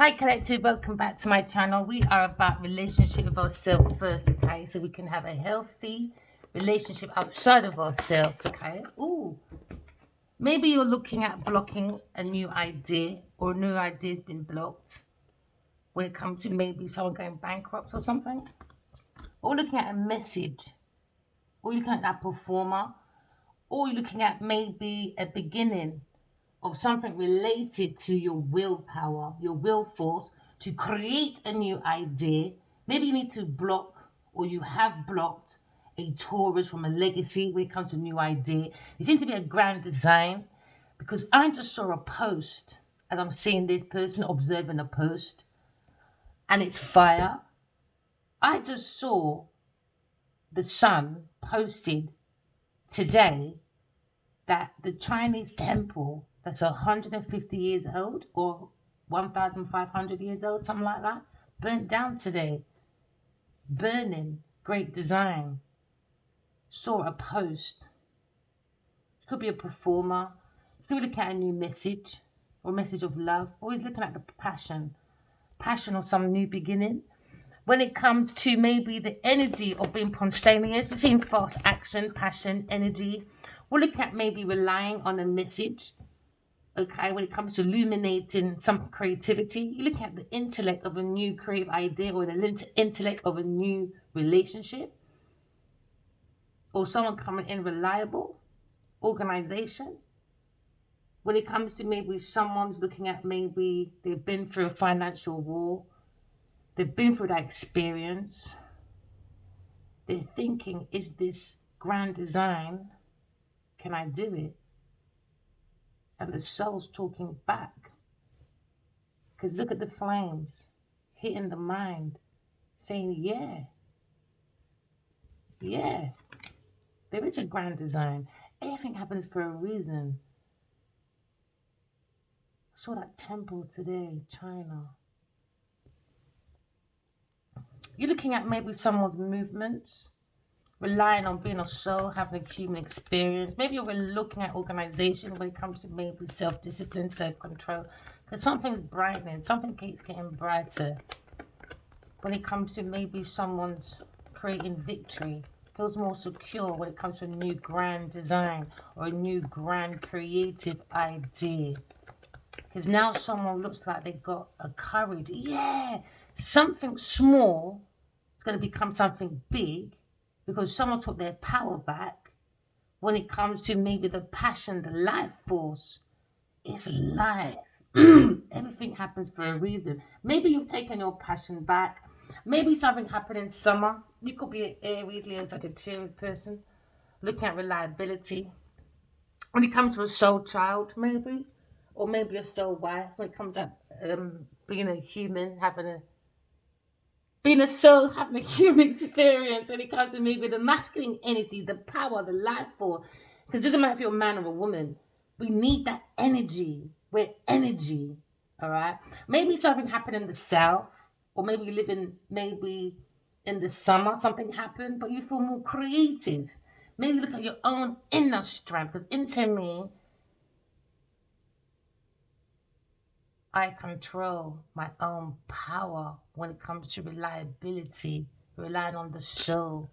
Hi, collective. Welcome back to my channel. We are about relationship with ourselves first, okay? So we can have a healthy relationship outside of ourselves, okay? Ooh, maybe you're looking at blocking a new idea, or a new idea has been blocked when it comes to maybe someone going bankrupt or something, or looking at a message, or you're looking at that performer, or you're looking at maybe a beginning of something related to your willpower, your will force to create a new idea. Maybe you need to block, or you have blocked, a Taurus from a legacy when it comes to a new idea. It seems to be a grand design because I just saw a post as I'm seeing this person observing a post and it's fire. I just saw the sun posted today that the Chinese temple that's 150 years old or 1,500 years old, something like that, burnt down today. Burning, great design. Saw a post. Could be a performer. Could be looking at a new message or message of love. Always looking at the passion of some new beginning. When it comes to maybe the energy of being spontaneous, between fast action, passion, energy, we're looking at maybe relying on a message. Okay, when it comes to illuminating some creativity, you look at the intellect of a new creative idea or the intellect of a new relationship, or someone coming in reliable organization. When it comes to maybe someone's looking at maybe they've been through a financial war, they've been through that experience, they're thinking, is this grand design? Can I do it? And the soul's talking back. Because look at the flames hitting the mind, saying, yeah, yeah, there is a grand design. Everything happens for a reason. I saw that temple today, China. You're looking at maybe someone's movements, relying on being a soul, having a human experience. Maybe you're looking at organization when it comes to maybe self-discipline, self-control. Because something's brightening, something keeps getting brighter. When it comes to maybe someone's creating victory, feels more secure when it comes to a new grand design or a new grand creative idea. Because now someone looks like they got a courage. Yeah, something small is going to become something big because someone took their power back when it comes to maybe the passion, the life force. It's life. Everything happens for a reason. Maybe you've taken your passion back. Maybe something happened in summer. You could be an Aries, Leo, Sagittarius person looking at reliability. When it comes to a soul child, maybe, or maybe a soul wife. When it comes to being a human, being a soul, having a human experience. When it comes to maybe the masculine energy, the power, the life force. Because it doesn't matter if you're a man or a woman. We need that energy. We're energy. All right. Maybe something happened in the south, or maybe you live in maybe in the summer something happened, but you feel more creative. Maybe look at your own inner strength. Because into me, I control my own power when it comes to reliability, relying on the soul.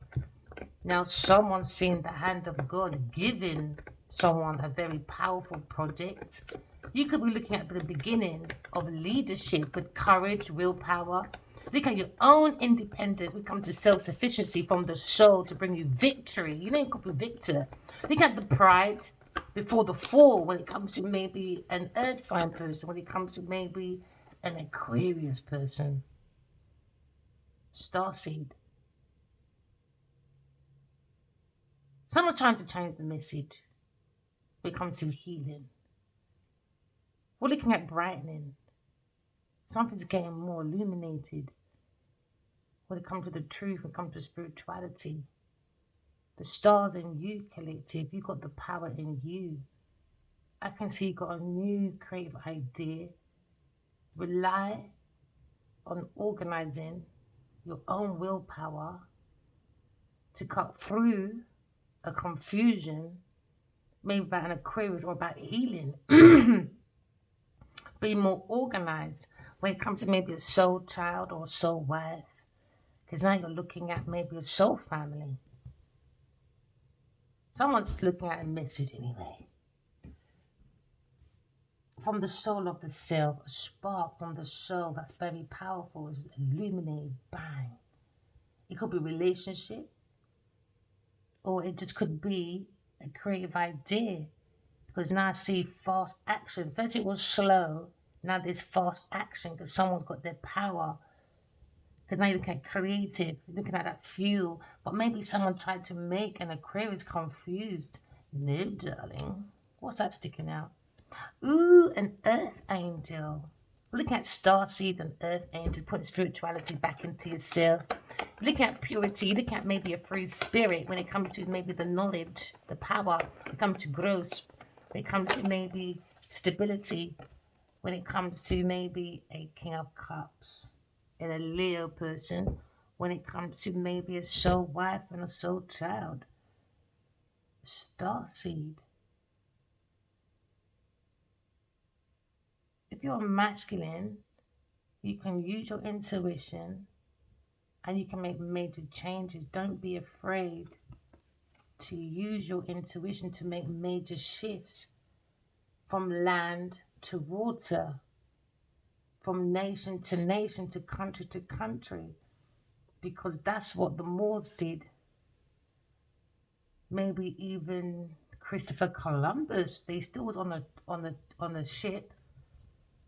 Now, someone seeing the hand of God giving someone a very powerful project. You could be looking at the beginning of leadership with courage, willpower. Look at your own independence. We come to self sufficiency from the soul to bring you victory. You know, you could be victor. Look at the pride before the fall when it comes to maybe an earth sign person, when it comes to maybe an Aquarius person, starseed. Someone trying to change the message when it comes to healing. We're looking at brightening. Something's getting more illuminated when it comes to the truth, when it comes to spirituality. The stars in you, collective, you got the power in you. I can see you got a new creative idea. Rely on organizing your own willpower to cut through a confusion, maybe about an Aquarius or about healing. Be more organized. when it comes to maybe a soul child or soul wife, because now you're looking at maybe a soul family. Someone's looking at a message anyway. From the soul of the self, a spark from the soul that's very powerful is illuminated, bang. It could be relationship, or it just could be a creative idea. Because now I see fast action. First it was slow, now there's fast action because someone's got their power. Because now you're looking at creative, you're looking at that fuel. But maybe someone tried to make an Aquarius confused. No, darling. What's that sticking out? Ooh, an earth angel. We're looking at starseed and earth angel, putting spirituality back into yourself. You're looking at purity, you're looking at maybe a free spirit when it comes to maybe the knowledge, the power, when it comes to growth, when it comes to maybe stability, when it comes to maybe a King of Cups and a Leo person, when it comes to maybe a soul wife and a soul child. Starseed. If you're masculine, you can use your intuition and you can make major changes. Don't be afraid to use your intuition to make major shifts from land to water, from nation to country, because that's what the Moors did. Maybe even Christopher Columbus, they still was on a ship,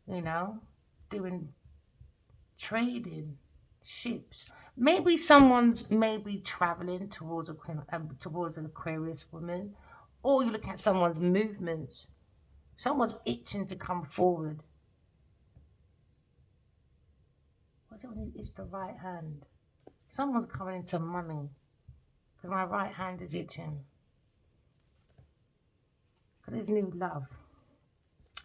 you know, doing trading ships. Maybe someone's maybe traveling towards towards an Aquarius woman, or you look at someone's movements. Someone's itching to come forward. What's it when you itch the right hand? Someone's coming into money because my right hand is itching. Because there's new love.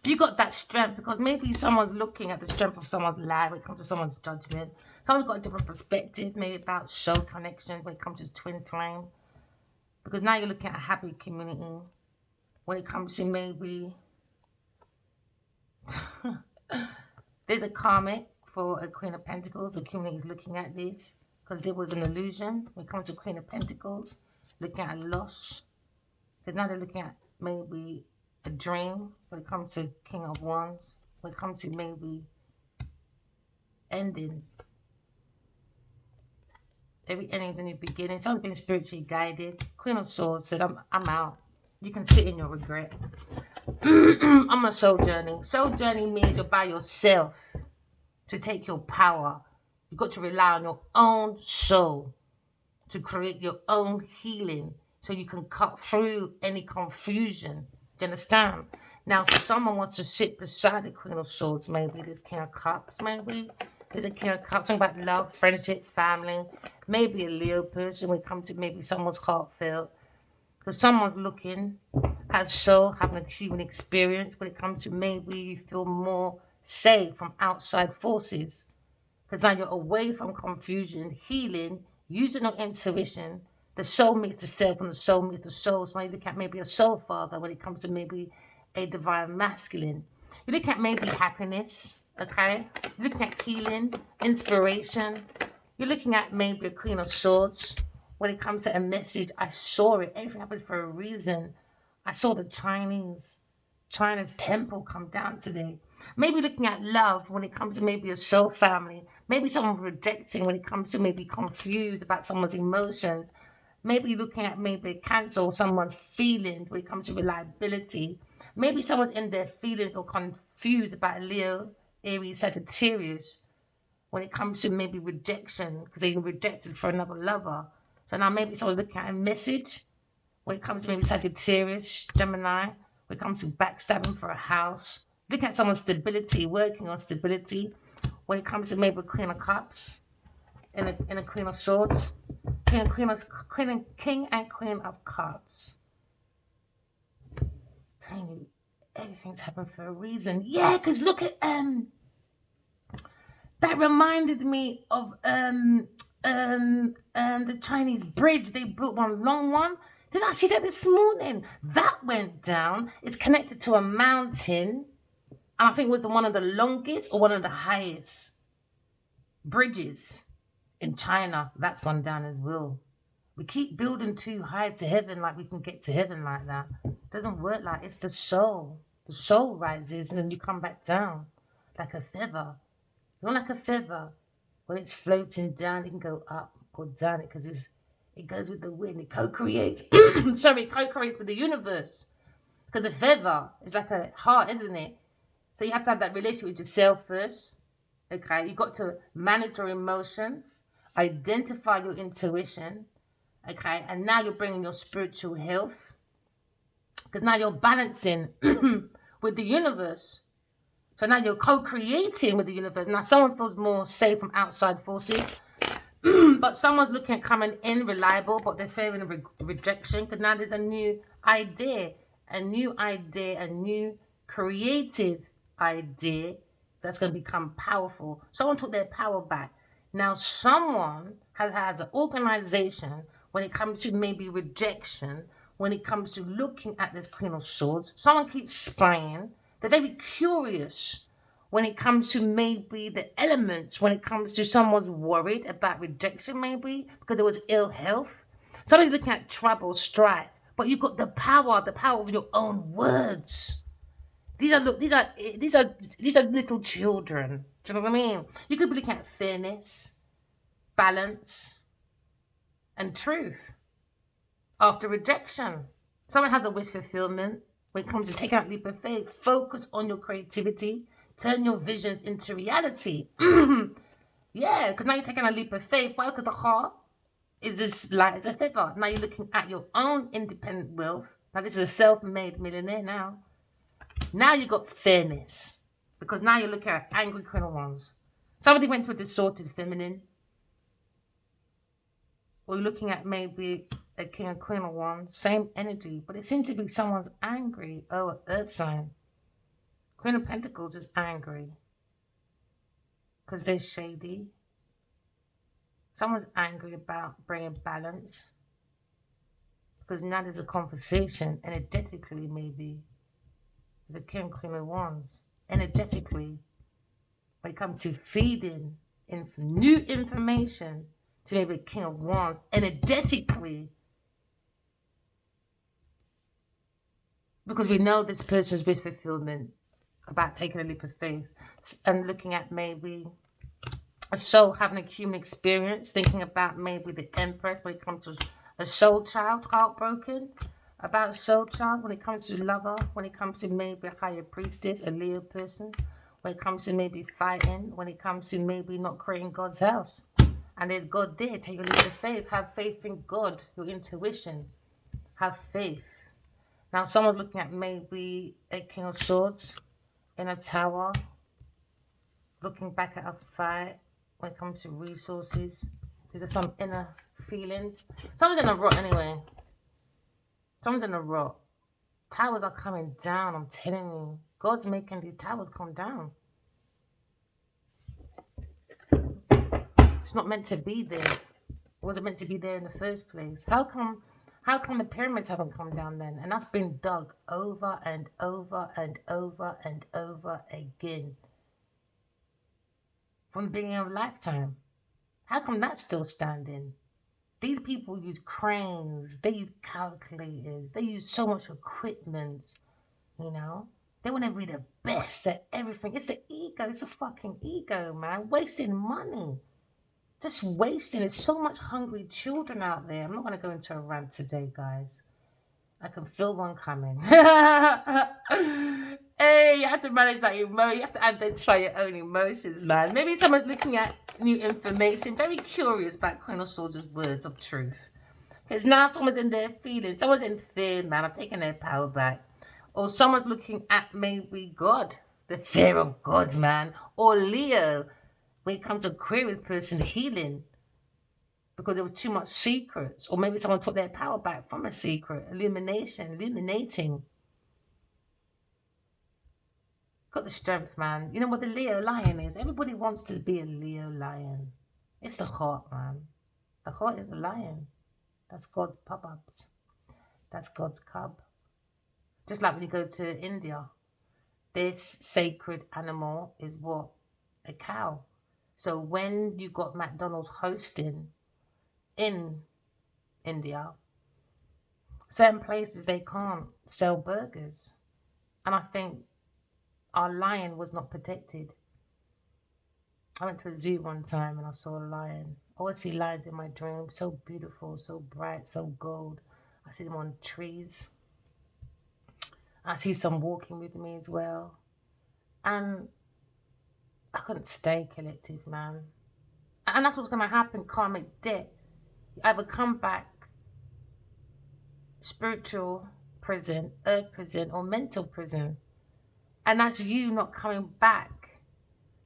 You got that strength because maybe someone's looking at the strength of someone's life when it comes to someone's judgment. Someone's got a different perspective, maybe about soul connection when it comes to twin flame. Because now you're looking at a happy community when it comes to maybe there's a karmic for a Queen of Pentacles. The community is looking at this because there was an illusion when it comes to Queen of Pentacles, looking at loss. Because now they're looking at maybe a dream when it comes to King of Wands, when it comes to maybe ending. Every ending is a new beginning. Someone's been spiritually guided. Queen of Swords said, I'm out. You can sit in your regret. I'm on a soul journey. Soul journey means you're by yourself to take your power. You've got to rely on your own soul to create your own healing so you can cut through any confusion. Do you understand? Now, if someone wants to sit beside the Queen of Swords, maybe there's King of Cups, maybe there's a King of Cups, something about love, friendship, family, maybe a Leo person when it comes to maybe someone's heartfelt. Because someone's looking at soul, having a human experience when it comes to maybe you feel more safe from outside forces. Because now you're away from confusion, healing, using your intuition. The soul meets the self and the soul meets the soul. So now you look at maybe a soul father when it comes to maybe a divine masculine. You look at maybe happiness, okay? You're looking at healing, inspiration. You're looking at maybe a Queen of Swords. When it comes to a message, I saw it. Everything happens for a reason. I saw the China's temple come down today. Maybe looking at love when it comes to maybe a soul family. Maybe someone rejecting when it comes to maybe confused about someone's emotions. Maybe looking at maybe cancel someone's feelings when it comes to reliability. Maybe someone's in their feelings or confused about Leo, Aries, Sagittarius when it comes to maybe rejection because they've been rejected for another lover. So now maybe someone's looking at a message when it comes to maybe Sagittarius, Gemini, when it comes to backstabbing for a house. Look at someone's stability, working on stability. When it comes to maybe Queen of Cups and a Queen of Swords. King and Queen of Cups. Telling you, everything's happened for a reason. Yeah, because look at that reminded me of the Chinese bridge. They built one long one. Did I see that this morning? That went down. It's connected to a mountain. And I think it was one of the longest or one of the highest bridges in China. That's gone down as well. We keep building too high to heaven like we can get to heaven like that. It doesn't work like it's the soul. The soul rises and then you come back down like a feather. Not like a feather. When it's floating down, it can go up or down because it goes with the wind. It co-creates. Sorry, it co-creates with the universe. Because the feather is like a heart, isn't it? So you have to have that relationship with yourself first. Okay, you've got to manage your emotions, identify your intuition. Okay, and now you're bringing your spiritual health because now you're balancing with the universe. So now you're co-creating with the universe. Now someone feels more safe from outside forces, but someone's looking at coming in reliable, but they're fearing rejection because now there's a new idea, a new creative idea that's going to become powerful. Someone took their power back. Now someone has an organization when it comes to maybe rejection, when it comes to looking at this Queen of Swords. Someone keeps spying. They're very curious when it comes to maybe the elements, when it comes to someone's worried about rejection, maybe because there was ill health. Somebody's looking at trouble, strife, but you've got the power of your own words. These are little children. Do you know what I mean? You could be looking at fairness, balance, and truth after rejection. Someone has a wish fulfillment. When it comes to taking out leap of faith, focus on your creativity. Turn your visions into reality. Yeah, because now you're taking a leap of faith. Why? Because the heart is as light as a feather. Now you're looking at your own independent wealth. Now this is a self-made millionaire now. Now you got fairness. Because now you're looking at angry Queen of Wands. Somebody went for a distorted feminine. Or you're looking at maybe a King and Queen of Wands. Same energy. But it seems to be someone's angry. Oh, earth sign. Queen of Pentacles is angry because they're shady. Someone's angry about bringing balance because now there's a conversation energetically, maybe the King Queen of Wands. Energetically, when it comes to feeding new information to maybe King of Wands, energetically, because we know this person's with fulfillment about taking a leap of faith and looking at maybe a soul having a human experience, thinking about maybe the Empress when it comes to a soul child, heartbroken about a soul child, when it comes to lover, when it comes to maybe a higher priestess, a Leo person, when it comes to maybe fighting, when it comes to maybe not creating God's house. And there's God there, take a leap of faith, have faith in God, your intuition, have faith. Now someone's looking at maybe a King of Swords in a tower, looking back at a fight when it comes to resources. These are some inner feelings. Someone's in a rut anyway. Someone's in a rut. Towers are coming down, I'm telling you. God's making these towers come down. It's not meant to be there. It wasn't meant to be there in the first place. How come the pyramids haven't come down then? And that's been dug over and over and over and over again. From the beginning of lifetime. How come that's still standing? These people use cranes, they use calculators, they use so much equipment, you know? They want to be the best at everything. It's the ego, it's the fucking ego, man. Wasting money. Just wasting. There's so much hungry children out there. I'm not going to go into a rant today, guys. I can feel one coming. Hey, you have to manage that emotion. You have to identify your own emotions, man. Maybe someone's looking at new information, very curious about Queen of Swords' words of truth. Because now someone's in their feelings. Someone's in fear, man. I'm taking their power back. Or someone's looking at maybe God, the fear of God, man. Or Leo, when it comes to Aquarius person healing. Because there was too much secrets. Or maybe someone took their power back from a secret. Illuminating. Got the strength, man. You know what the Leo lion is? Everybody wants to be a Leo lion. It's the heart, man. The heart is the lion. That's God's pop-ups. That's God's cub. Just like when you go to India, this sacred animal is what? A cow. So when you got McDonald's hosting in India, certain places they can't sell burgers. And I think our lion was not protected. I went to a zoo one time and I saw a lion. I always see lions in my dreams, so beautiful, so bright, so gold. I see them on trees. I see some walking with me as well. And I couldn't stay collective, man. And that's what's going to happen, karmic debt. You either come back spiritual prison, earth prison, or mental prison. And that's you not coming back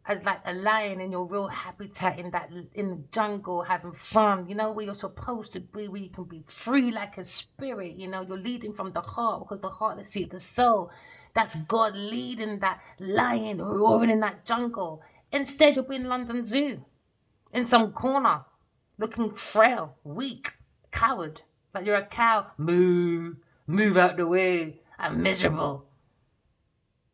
as like a lion in your real habitat in the jungle having fun, where you're supposed to be, where you can be free like a spirit, you're leading from the heart, because the heart, let's see, the soul, that's God leading that lion roaring in that jungle. Instead, you'll be in London Zoo in some corner looking frail, weak, coward, like you're a cow. Move out the way, I'm miserable.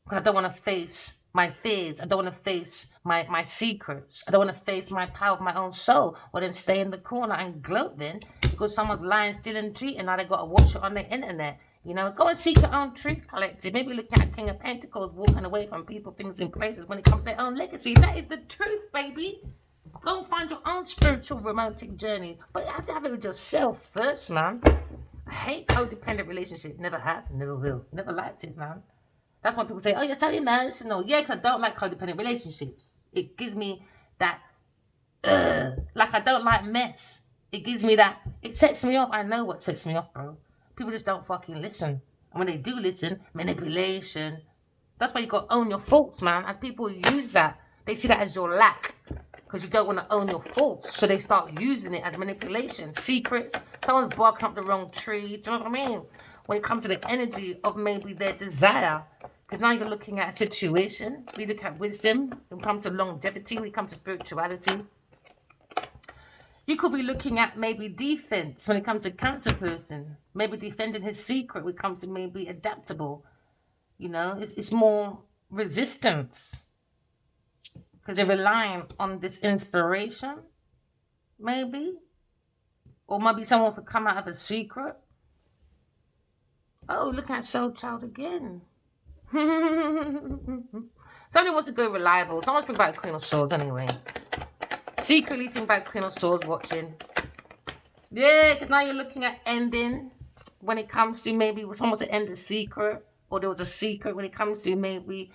Because I don't want to face my fears. I don't want to face my secrets. I don't want to face my power of my own soul. Well, then stay in the corner and gloat then, because someone's lying, stealing, cheating. Now they got to watch it on the internet. Go and seek your own truth, collective. Maybe looking at King of Pentacles walking away from people, things, and places when it comes to their own legacy. That is the truth, baby. Go and find your own spiritual romantic journey. But you have to have it with yourself first, man. I hate codependent relationships. Never have, never will. Never liked it, man. That's why people say, oh, you're so emotional. Yeah, because I don't like codependent relationships. It gives me that, like I don't like mess. It gives me that, it sets me off. I know what sets me off, bro. People just don't fucking listen. And when they do listen, manipulation. That's why you got to own your faults, man. As people use that, they see that as your lack. Because you don't want to own your faults. So they start using it as manipulation. Secrets. Someone's barking up the wrong tree. Do you know what I mean? When it comes to the energy of maybe their desire. Because now you're looking at a situation. We look at wisdom. When it comes to longevity. When it comes to spirituality. You could be looking at maybe defense when it comes to Cancer person. Maybe defending his secret when it comes to maybe adaptable. It's more resistance. Because they're relying on this inspiration. Maybe. Or maybe someone wants to come out of a secret. Oh, look at Soul Child again. Somebody wants to go reliable. Someone's thinking about Queen of Swords anyway. Secretly think about Queen of Swords watching. Yeah, because now you're looking at ending when it comes to maybe someone to end a secret. Or there was a secret when it comes to maybe,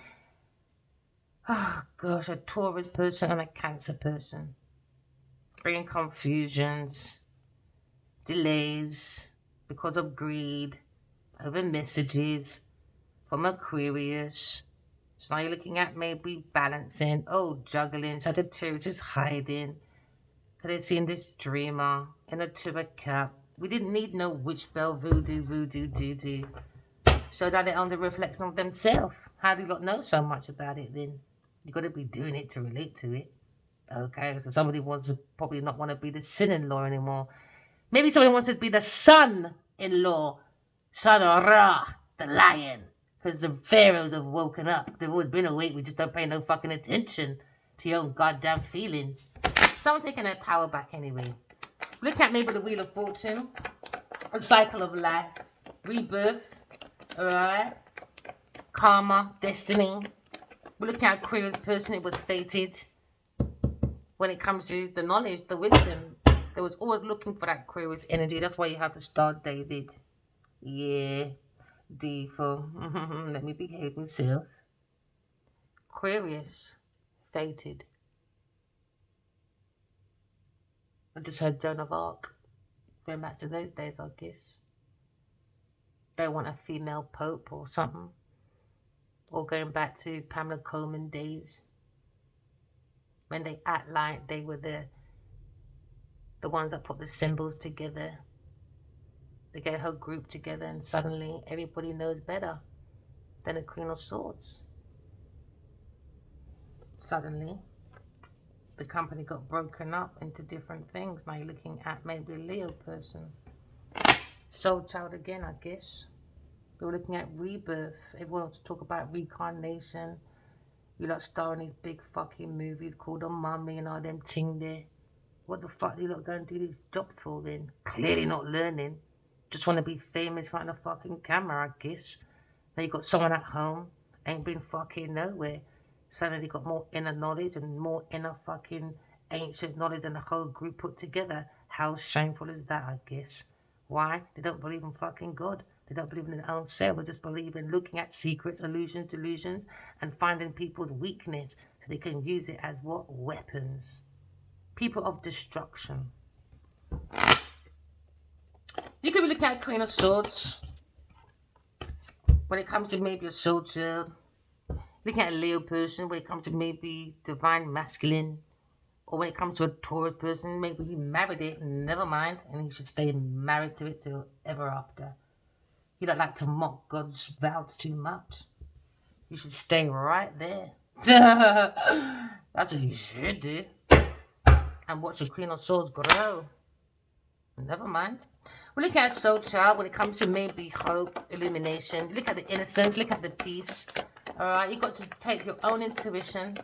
oh gosh, a Taurus person and a Cancer person. Bringing confusions, delays because of greed, over messages from Aquarius. So now you're looking at maybe balancing, juggling. Sagittarius is hiding. Because they're seeing this dreamer in a Two of Cups. We didn't need no witch spell, voodoo, doo-doo. So that they're on the reflection of themselves. How do you not know so much about it then? You got to be doing it to relate to it. Okay, so somebody wants to probably not want to be the son-in-law anymore. Maybe somebody wants to be the son-in-law. Son of Ra, the lion. Because the pharaohs have woken up. They've always been awake. We just don't pay no fucking attention to your own goddamn feelings. Someone taking their power back anyway. Look at maybe the Wheel of Fortune. A cycle of life. Rebirth. Alright. Karma. Destiny. We're looking at Aquarius person. It was fated. When it comes to the knowledge, the wisdom. They was always looking for that Aquarius energy. That's why you have the star David. Yeah. D for let me behave myself. Aquarius. Fated. I just heard Joan of Arc. Going back to those days, I guess. They want a female pope or something. Or going back to Pamela Coleman days. When they act like they were the ones that put the symbols together. They get her group together and suddenly everybody knows better than the Queen of Swords. Suddenly, the company got broken up into different things. Now you're looking at maybe a Leo person. Soul Child again, I guess. We were looking at rebirth. Everyone wants to talk about reincarnation. You lot star in these big fucking movies called The Mummy and all them ting there. What the fuck do you lot go and do these jobs for then? Clearly not learning. Just want to be famous in front of the fucking camera, I guess. Now you got someone at home, ain't been fucking nowhere. Suddenly got more inner knowledge and more inner fucking ancient knowledge than the whole group put together. How shameful is that, I guess? Why? They don't believe in fucking God. They don't believe in their own self. They just believe in looking at secrets, illusions, delusions, and finding people's weakness so they can use it as what? Weapons. People of destruction. You could be looking at Queen of Swords when it comes to maybe a soul child. Looking at a Leo person when it comes to maybe divine masculine. Or when it comes to a Taurus person, maybe he married it, never mind, and he should stay married to it till ever after. You don't like to mock God's vows too much. You should stay right there. That's what you should do. And watch the Queen of Swords grow. Never mind. We look at soul child when it comes to maybe hope, illumination. Look at the innocence, look at the peace. Alright, you've got to take your own intuition,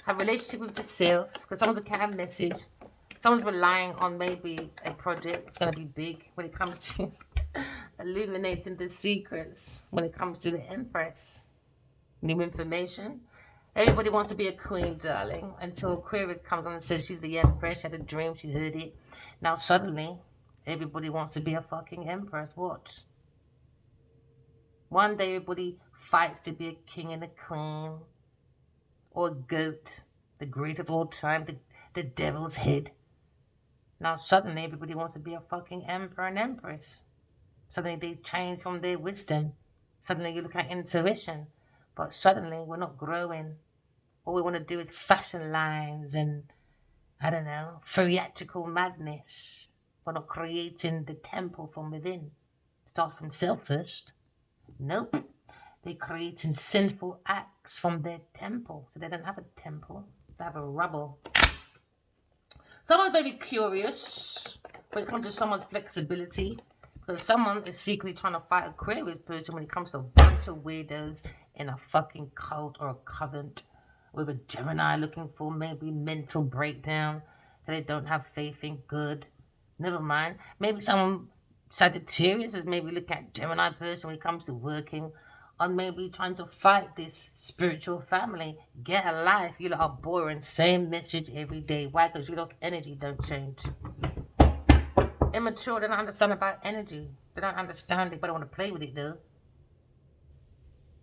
have a relationship with yourself, because someone's looking at a message. Someone's relying on maybe a project. It's going to be big when it comes to illuminating the secrets, when it comes to the Empress. New information. Everybody wants to be a queen, darling, until Aquarius comes on and says she's the Empress. She had a dream, she heard it. Now suddenly, everybody wants to be a fucking Empress. Watch. One day everybody fights to be a king and a queen. Or a goat, the great of all time, the devil's head. Now suddenly everybody wants to be a fucking emperor and empress. Suddenly they change from their wisdom. Suddenly you look at intuition. But suddenly we're not growing. All we want to do is fashion lines and, I don't know, theatrical madness. We're not creating the temple from within. Starts from self first. Nope. They're creating sinful acts from their temple. So they don't have a temple. They have a rubble. Someone's very curious when it comes to someone's flexibility. Because someone is secretly trying to fight Aquarius person when it comes to a bunch of weirdos in a fucking cult or a covenant with a Gemini looking for maybe mental breakdown. That they don't have faith in good. Never mind. Maybe someone Sagittarius is maybe looking at Gemini person when it comes to working on maybe trying to fight this spiritual family. Get a life. You lot are boring. Same message every day. Why? Because you lot's energy don't change. Immature, they don't understand about energy. They don't understand it, but they want to play with it though.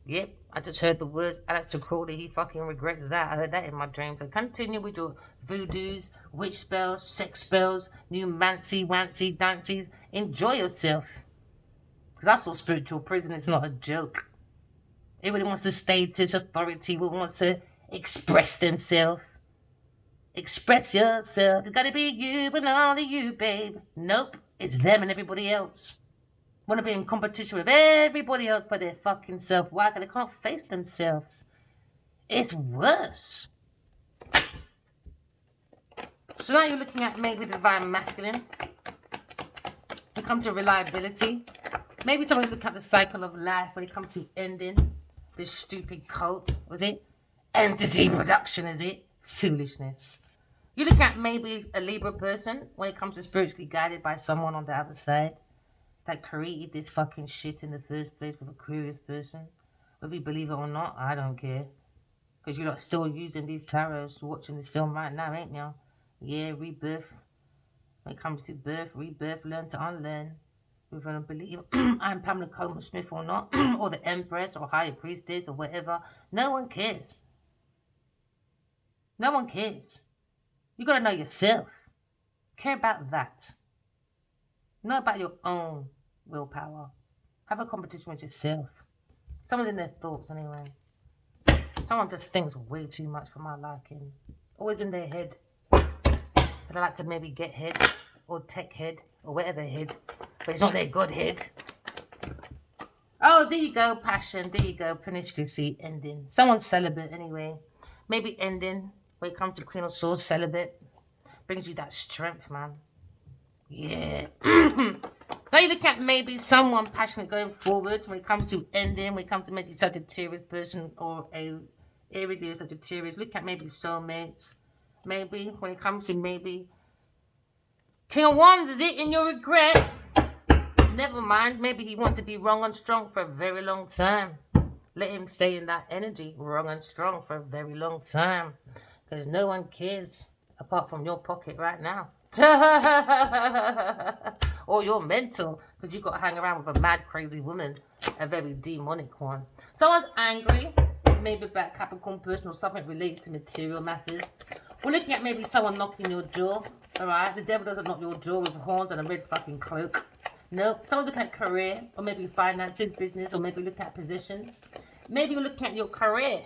Yep, I just heard the words Alex Crawley. He fucking regrets that. I heard that in my dreams. So continue with your voodoos, witch spells, sex spells, new mancy, wancy, dancies. Enjoy yourself. Because that's what spiritual prison is, not a joke. Everybody wants to status, authority, everyone wants to express themselves. Express yourself. It's gotta be you and only you, babe. Nope, it's them and everybody else. Want to be in competition with everybody else but their fucking self. Why? Because they can't face themselves. It's worse. So now you're looking at maybe the divine masculine. You come to reliability. Maybe someone's looking at the cycle of life when it comes to ending this stupid cult. Was it? Entity production, is it? Foolishness. You look at maybe a Libra person when it comes to spiritually guided by someone on the other side that created this fucking shit in the first place with a curious person. Whether you believe it or not, I don't care. Because you're not still using these tarots, watching this film right now, ain't you? Yeah, rebirth. When it comes to birth, rebirth, learn to unlearn. Whether I believe I'm Pamela Coleman Smith or not, or the Empress or Higher Priestess or whatever, no one cares. No one cares. You gotta know yourself. Care about that. Know about your own willpower. Have a competition with yourself. Someone's in their thoughts anyway. Someone just thinks way too much for my liking. Always in their head. But I like to maybe get head or tech head or whatever head. But it's not their God head. Oh, there you go, passion. There you go, promiscuity, ending. Someone's celibate anyway. Maybe ending when it comes to Queen of Swords, celibate. Brings you that strength, man. Yeah. Now you look at maybe someone passionate going forward when it comes to ending, when it comes to maybe Sagittarius person or a Aries Sagittarius. Look at maybe soulmates. Maybe when it comes to maybe King of Wands, is it in your regret? Never mind. Maybe he wants to be wrong and strong for a very long time. Let him stay in that energy, wrong and strong for a very long time. Because no one cares apart from your pocket right now. Or you're mental, because you've got to hang around with a mad, crazy woman, a very demonic one. Someone's angry, maybe about Capricorn person or something related to material matters. We're looking at maybe someone knocking your jaw, alright? The devil doesn't knock your jaw with horns and a red fucking cloak. No, someone's looking at career, or maybe finances, business, or maybe looking at positions. Maybe you're looking at your career.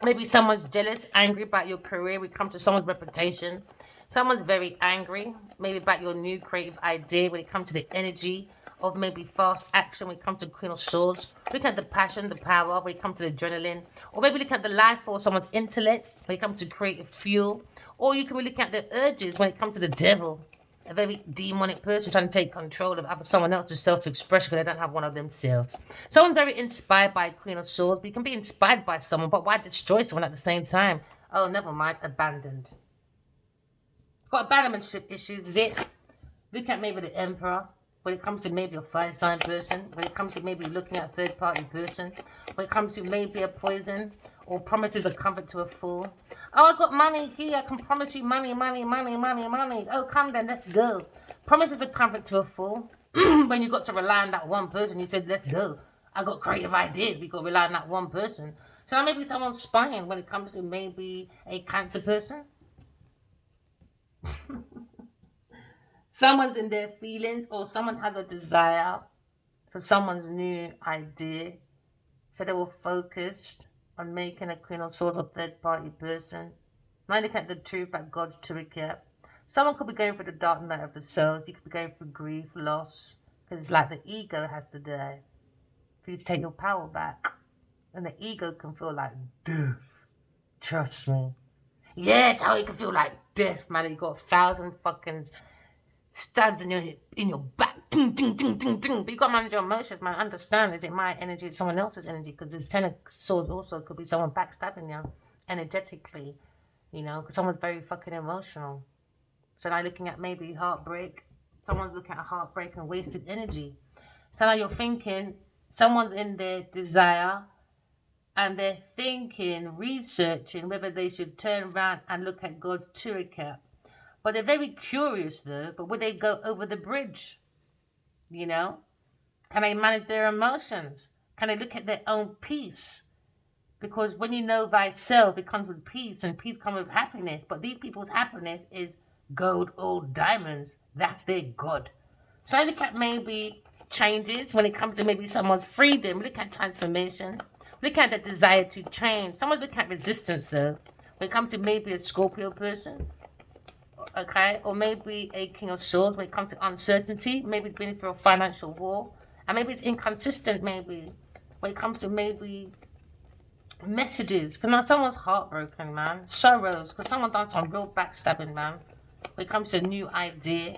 Maybe someone's jealous, angry about your career. We come to someone's reputation. Someone's very angry, maybe about your new creative idea when it comes to the energy of maybe fast action when it comes to Queen of Swords. Look at the passion, the power when it comes to the adrenaline. Or maybe look at the life force, someone's intellect when it comes to creative fuel. Or you can be looking at the urges when it comes to the devil. A very demonic person trying to take control of someone else's self-expression because they don't have one of themselves. Someone's very inspired by Queen of Swords, but you can be inspired by someone, but why destroy someone at the same time? Oh, never mind, abandoned. Got abandonment issues, is it? Look at maybe the Emperor, when it comes to maybe a fire sign person, when it comes to maybe looking at a third-party person, when it comes to maybe a poison, or promises a comfort to a fool. Oh, I got money here. I can promise you money, money, money, money, money. Oh, come then, let's go. Promises a comfort to a fool. When you got to rely on that one person, you said, let's go. I got creative ideas. We got to rely on that one person. So now maybe someone's spying when it comes to maybe a Cancer person. Someone's in their feelings, or someone has a desire for someone's new idea. So they were focused on making a Queen of Swords a third-party person. Now look at the truth at God's to recap. Someone could be going through the dark night of the soul. You could be going through grief, loss. Because it's like the ego has to die for you to take your power back. And the ego can feel like death. Trust me. Yeah, it's how you can feel like death, man. You got 1,000 fucking stabs in your back. Ding, ding, ding, ding, ding. But you got to manage your emotions, man. Understand, is it my energy, it's someone else's energy? Because this 10 of swords also could be someone backstabbing you energetically, you know, because someone's very fucking emotional. So now looking at maybe heartbreak. Someone's looking at heartbreak and wasted energy. So now you're thinking someone's in their desire and they're thinking, researching whether they should turn around and look at God's Turika. But they're very curious though, but would they go over the bridge? You know? Can they manage their emotions? Can they look at their own peace? Because when you know thyself, it comes with peace, and peace comes with happiness. But these people's happiness is gold or diamonds. That's their God. So I look at maybe changes when it comes to maybe someone's freedom. Look at transformation. Look at the desire to change. Someone's looking at resistance though. When it comes to maybe a Scorpio person. Okay, or maybe a King of Swords when it comes to uncertainty, maybe been through a financial war, and maybe it's inconsistent, maybe when it comes to maybe messages, because now someone's heartbroken, man, sorrows, because someone done some real backstabbing, man, when it comes to a new idea,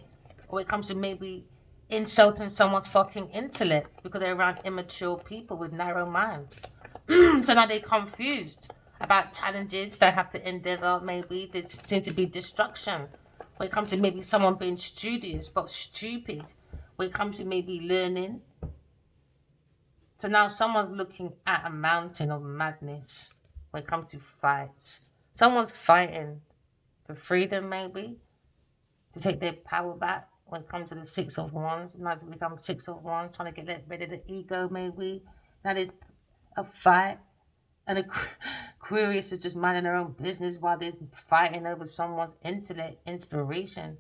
or when it comes to maybe insulting someone's fucking intellect because they're around immature people with narrow minds. So now they're confused about challenges that have to endeavor. Maybe there seems to be destruction when it comes to maybe someone being studious but stupid when it comes to maybe learning. So now someone's looking at a mountain of madness when it comes to fights. Someone's fighting for freedom, maybe to take their power back when it comes to the Six of Wands. Now it's become Six of Wands, trying to get rid of the ego, maybe. Now there's a fight. And Aquarius is just minding their own business while they're fighting over someone's intellect, inspiration.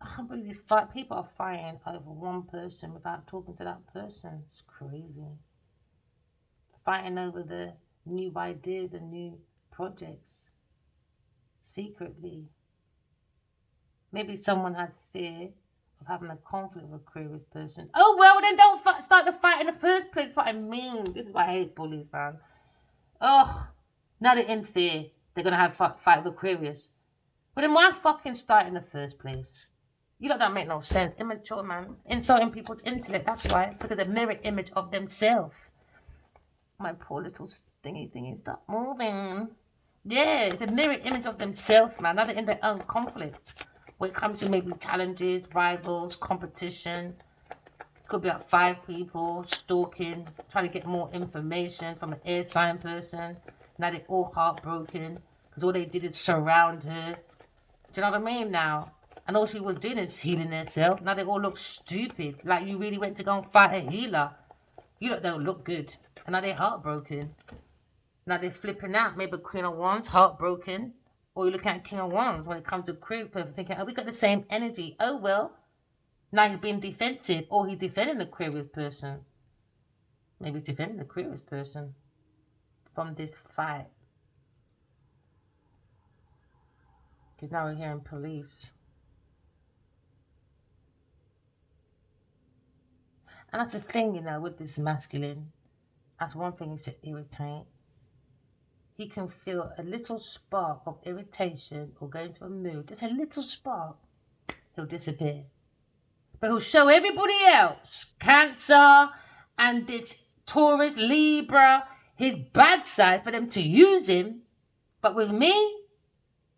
I can't believe these people are fighting over one person without talking to that person. It's crazy. Fighting over the new ideas and new projects. Secretly. Maybe someone has fear of having a conflict with a Aquarius person. Oh, well, then don't start the fight in the first place. What I mean. This is why I hate bullies, man. Oh, now they're in fear. They're going to have fight with Aquarius. But then why fucking start in the first place? You lot don't make no sense. Immature, man. Insulting people's intellect. That's why. Because a mirror image of themselves. My poor little thingy. Stop moving. Yeah, it's a mirror image of themselves, man. Now they're in their own conflict. When it comes to maybe challenges, rivals, competition. Could be like 5 people stalking, trying to get more information from an air sign person. Now they're all heartbroken because all they did is surround her. Do you know what I mean now? And all she was doing is healing herself. Now they all look stupid. Like you really went to go and fight a healer. You don't look good. And now they're heartbroken. Now they're flipping out. Maybe Queen of Wands, heartbroken. Or you're looking at King of Wands when it comes to Queen person, thinking, oh, we got the same energy. Oh, well. Now he's being defensive. Or he's defending the Aquarius person. Maybe he's defending the Aquarius person from this fight. Because now we're hearing police. And that's the thing, you know, with this masculine. That's one thing is to irritate. He can feel a little spark of irritation or go into a mood. Just a little spark. He'll disappear. But he'll show everybody else, Cancer and this Taurus, Libra, his bad side for them to use him. But with me,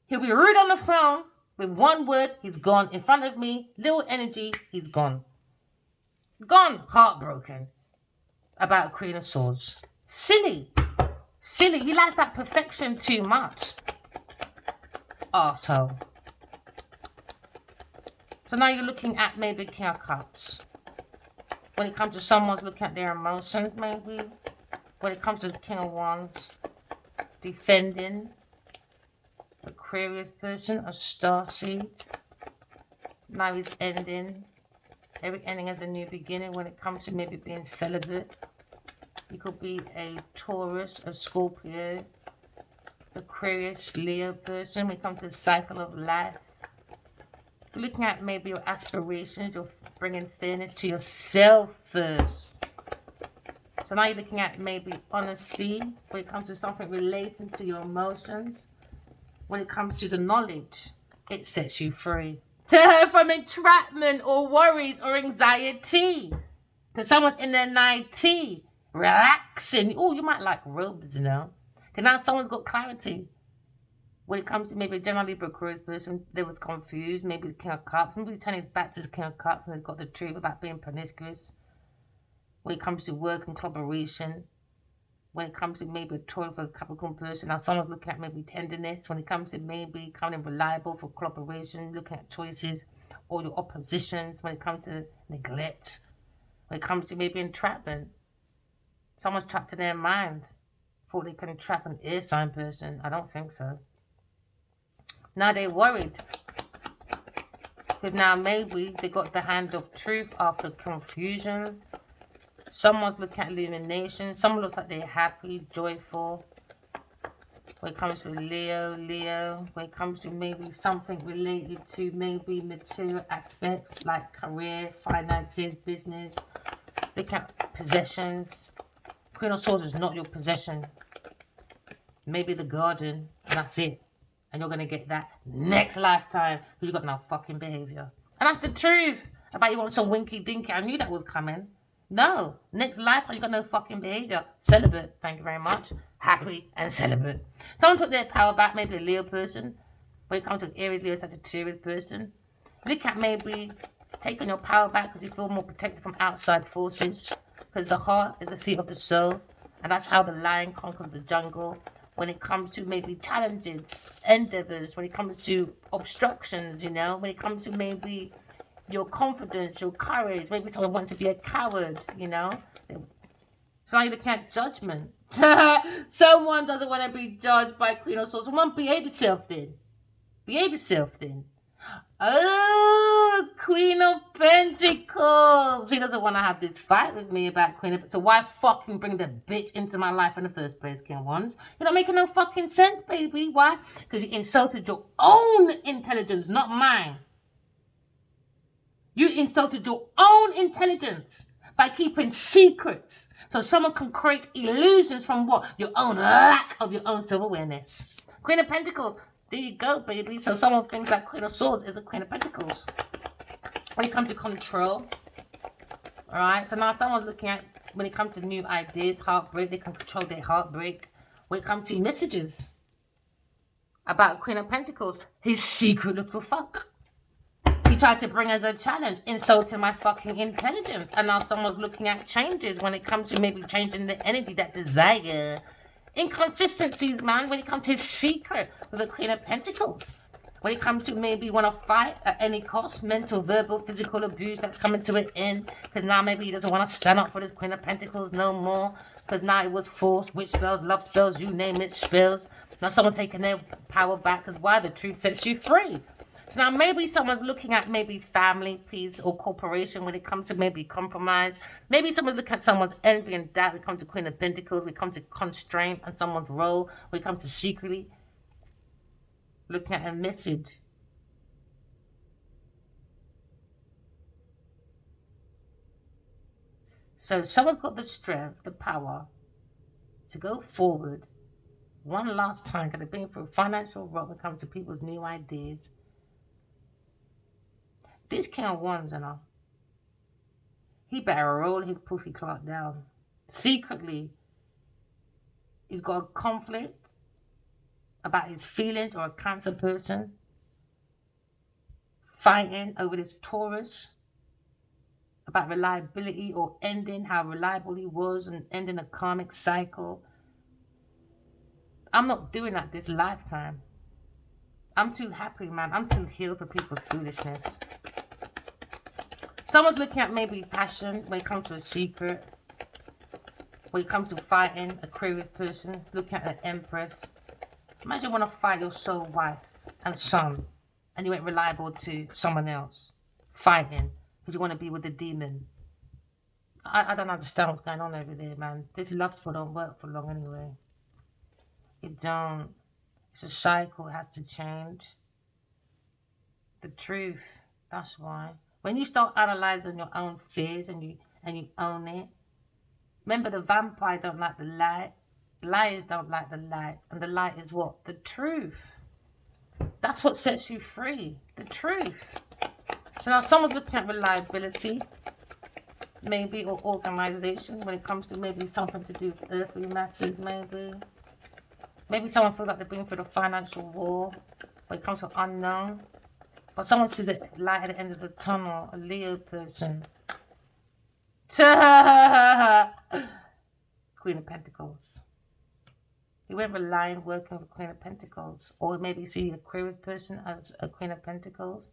he'll be rude on the phone. With one word, he's gone. In front of me, little energy, he's gone. Gone. Heartbroken. About a Queen of Swords. Silly. Silly. He likes that perfection too much. Arsehole. So now you're looking at maybe King of Cups. When it comes to someone's looking at their emotions, maybe. When it comes to the King of Wands, defending. Aquarius person, a starseed. Now he's ending. Every ending has a new beginning. When it comes to maybe being celibate, you could be a Taurus, a Scorpio, Aquarius, Leo person. When it comes to the cycle of life, you're looking at maybe your aspirations. You're bringing fairness to yourself first. So now you're looking at maybe honesty when it comes to something relating to your emotions. When it comes to the knowledge, it sets you free. From entrapment or worries or anxiety. Because someone's in their nightie, relaxing. Oh, you might like robes, you know. Because now someone's got clarity. When it comes to maybe a general Libra Aquarius person, they was confused. Maybe the King of Cups. Maybe he's turning his back to the King of Cups and they've got the truth about being promiscuous. When it comes to work and collaboration. When it comes to maybe a Taurus for a Capricorn person, now someone's looking at maybe tenderness. When it comes to maybe becoming reliable for collaboration, looking at choices or your oppositions. When it comes to neglect, when it comes to maybe entrapment, someone's trapped in their mind. Thought they can trap an air sign person. I don't think so. Now they're worried because now maybe they got the hand of truth after confusion. Someone's looking at illumination. Someone looks like they're happy, joyful. When it comes to Leo. When it comes to maybe something related to maybe material aspects like career, finances, business. Look at possessions. Queen of Swords is not your possession. Maybe the garden, and that's it. And you're going to get that next lifetime because you got no fucking behavior. And that's the truth. About you want some winky dinky. I knew that was coming. No, next lifetime you got no fucking behavior. Celibate, thank you very much. Happy and celibate. Someone took their power back, maybe a Leo person. When it comes to an Aries, Leo, Sagittarius person. Look at maybe taking your power back because you feel more protected from outside forces. Because the heart is the seat of the soul. And that's how the lion conquers the jungle. When it comes to maybe challenges, endeavors, when it comes to obstructions, you know, when it comes to maybe your confidence, your courage. Maybe someone wants to be a coward, you know. So now you're looking at judgment. Someone doesn't want to be judged by Queen of Swords. Someone behave yourself then. Behave yourself then. Oh, Queen of Pentacles. He doesn't want to have this fight with me about Queen of Pentacles. So why fucking bring the bitch into my life in the first place, King of Wands? You're not making no fucking sense, baby. Why? Because you insulted your own intelligence, not mine. You insulted your own intelligence by keeping secrets. So someone can create illusions from what? Your own lack of your own self-awareness. Queen of Pentacles. There you go, baby. So someone thinks that Queen of Swords is the Queen of Pentacles. when it comes to control. All right. So now someone's looking at when it comes to new ideas, heartbreak. They can control their heartbreak. When it comes to messages about Queen of Pentacles, his secret little fuck. He tried to bring as a challenge, insulting my fucking intelligence. And now someone's looking at changes when it comes to maybe changing the energy, that desire. Inconsistencies, man, when it comes to his secret with the Queen of Pentacles. When it comes to maybe want to fight at any cost, mental, verbal, physical abuse that's coming to an end. Because now maybe he doesn't want to stand up for this Queen of Pentacles no more. Because now it was forced, witch spells, love spells, you name it, spells. Now someone taking their power back because why? The truth sets you free. So now maybe someone's looking at maybe family, peace, or corporation when it comes to maybe compromise. Maybe someone's looking at someone's envy and doubt. We come to Queen of Pentacles. We come to constraint on someone's role. We come to secretly looking at a message. So someone's got the strength, the power to go forward one last time because they've been through financial rock when it comes to people's new ideas. This King of Wands, you know, he better roll his pussy clock down. Secretly, he's got a conflict about his feelings or a Cancer person fighting over this Taurus about reliability or ending how reliable he was and ending a karmic cycle. I'm not doing that this lifetime. I'm too happy, man. I'm too healed for people's foolishness. Someone's looking at maybe passion when it comes to a secret. When it comes to fighting Aquarius person, looking at an Empress. Imagine you want to fight your soul wife and son, and you ain't reliable to someone else. Fighting because you want to be with the demon. I don't understand what's going on over there, man. This love spell don't work for long anyway. It don't. It's a cycle. It has to change. The truth. That's why. When you start analyzing your own fears and you own it. Remember, the vampire don't like the light. Liars don't like the light. And the light is what? The truth. That's what sets you free. The truth. So now someone's looking at reliability, maybe, or organization when it comes to maybe something to do with earthly matters, maybe. Maybe someone feels like they're being through the financial war when it comes to unknown. But someone sees the light at the end of the tunnel, a Leo person. Queen of Pentacles. You won't rely on working with Queen of Pentacles. Or maybe see a Aquarius person as a Queen of Pentacles.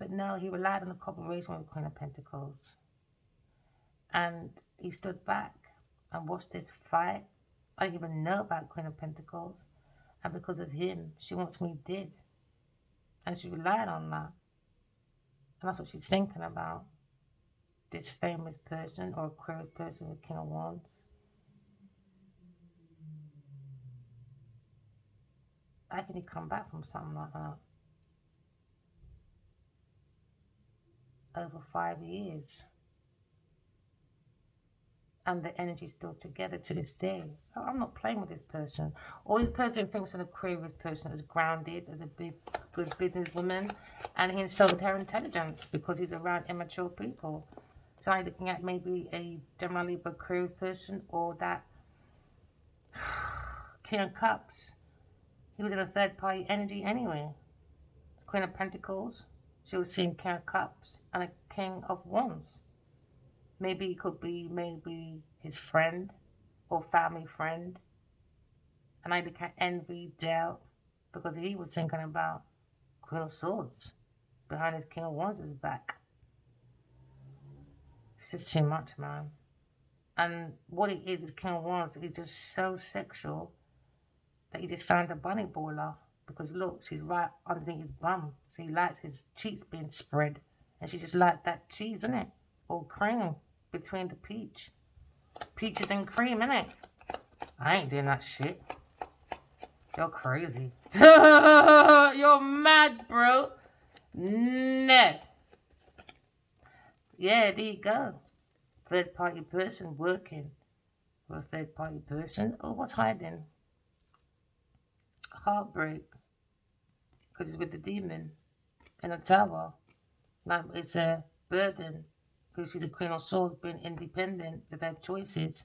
But no, he relied on a cooperation with Queen of Pentacles. And he stood back and watched this fight. I didn't even know about Queen of Pentacles. And because of him, she wants me dead. And she relied on that. And that's what she's thinking about. This famous person or Aquarius person with King of Wands. How can he come back from something like that? Over 5 years. And the energy's still together to this day. I'm not playing with this person. Or this person thinks an Aquarius person is grounded, as a big, good businesswoman, and he insulted her intelligence because he's around immature people. So I'm looking at maybe a generally Aquarius person or that King of Cups. He was in a third party energy anyway. Queen of Pentacles. She was seeing King of Cups and a King of Wands. Maybe it could be maybe his friend or family friend. And I look at envy, doubt, because he was thinking about Queen of Swords behind his King of Wands' back. It's just too much, man. And what it is King of Wands is just so sexual that he just found a bunny baller. Because look, she's right underneath his bum. So he likes his cheeks being spread. And she just liked that cheese, innit? Or cream between the peach. Peaches and cream, innit? I ain't doing that shit. You're crazy. You're mad, bro. No. Yeah, there you go. Third party person working for a third party person. Oh, what's hiding? Heartbreak. Because it's with the demon. in a tower. Like it's a burden because she's a Queen of Swords, being independent with her choices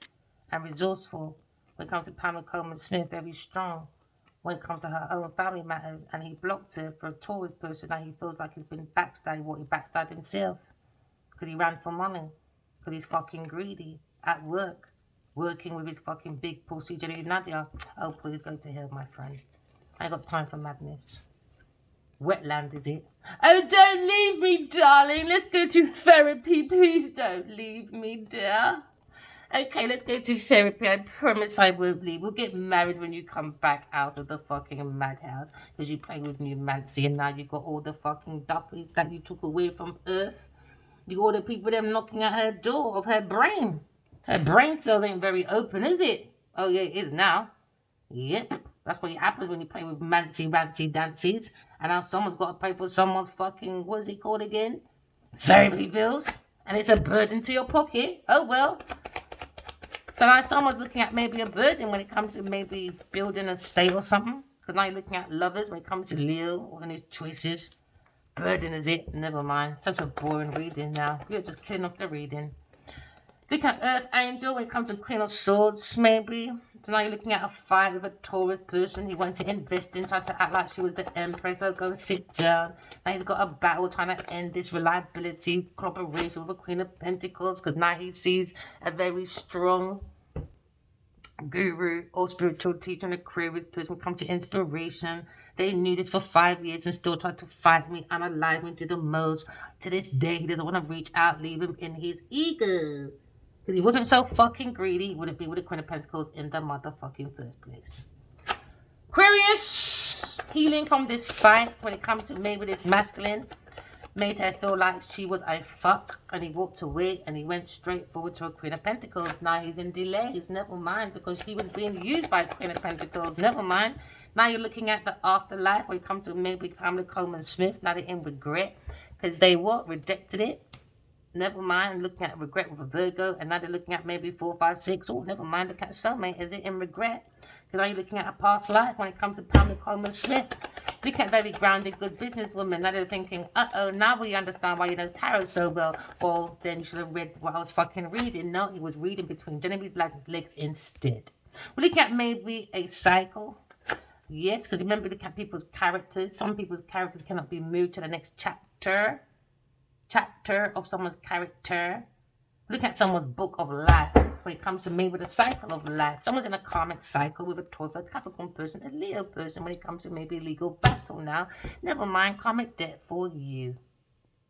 and resourceful. When it comes to Pamela Coleman Smith, very strong when it comes to her own family matters, and he blocked her for a tourist person that he feels like he's been backstabbed. What he backstabbed himself because he ran for money, because he's fucking greedy at work, working with his fucking big pussy Jenny Nadia. Oh, please go to hell, my friend. I ain't got time for madness. Wetland, is it? Oh, don't leave me, darling. Let's go to therapy. Please don't leave me, dear. Okay, let's go to therapy. I promise I won't leave. We'll get married when you come back out of the fucking madhouse because you play with Numancy and now you got all the fucking duppies that you took away from Earth. You got all the people them knocking at her door of her brain. Her brain cell ain't very open, is it? Oh yeah, it is now. Yep. That's what happens when you play with Mancy Rancy Dancies. And now someone's got to pay for someone's fucking, what is it called again? Therapy bills. And it's a burden to your pocket. Oh well. So now someone's looking at maybe a burden when it comes to maybe building a state or something. Because now you're looking at lovers when it comes to Leo and his choices. Burden is it? Never mind. Such a boring reading now. You're just killing off the reading. Look at Earth Angel when it comes to Queen of Swords, maybe. So now you're looking at a fight with a Taurus person he wants to invest in, trying to act like she was the Empress. So go and sit down. Now he's got a battle trying to end this reliability, cooperation with a Queen of Pentacles, because now he sees a very strong guru or spiritual teacher and Aquarius person come to inspiration. They knew this for 5 years and still tried to fight me, unalive me to the most. To this day, he doesn't want to reach out, leave him in his ego. Because he wasn't so fucking greedy, he wouldn't be with the Queen of Pentacles in the motherfucking first place. Aquarius, healing from this fight when it comes to me with his masculine, made her feel like she was a fuck, and he walked away and he went straight forward to a Queen of Pentacles. Now he's in delays, never mind, because he was being used by Queen of Pentacles, never mind. Now you're looking at the afterlife when it comes to maybe Pamela Coleman Smith. Now they're in regret because they what? Rejected it. Never mind, looking at regret with a Virgo, and now they're looking at maybe 4, 5, 6. Oh, never mind, look at soulmate. Is it in regret? Because now you're looking at a past life when it comes to Pamela Coleman Smith. Look at very grounded, good businesswoman. Now they're thinking, uh-oh, now we understand why you know tarot so well. Well, then you should have read what I was fucking reading. No, he was reading between Genevieve's legs instead. We're looking at maybe a cycle. Yes, because remember, look at people's characters. Some people's characters cannot be moved to the next chapter of someone's character. Look at someone's book of life when it comes to me with a cycle of life. Someone's in a karmic cycle with a Taurus, a Capricorn person, a Leo person when it comes to maybe a legal battle now. Never mind, karmic debt for you.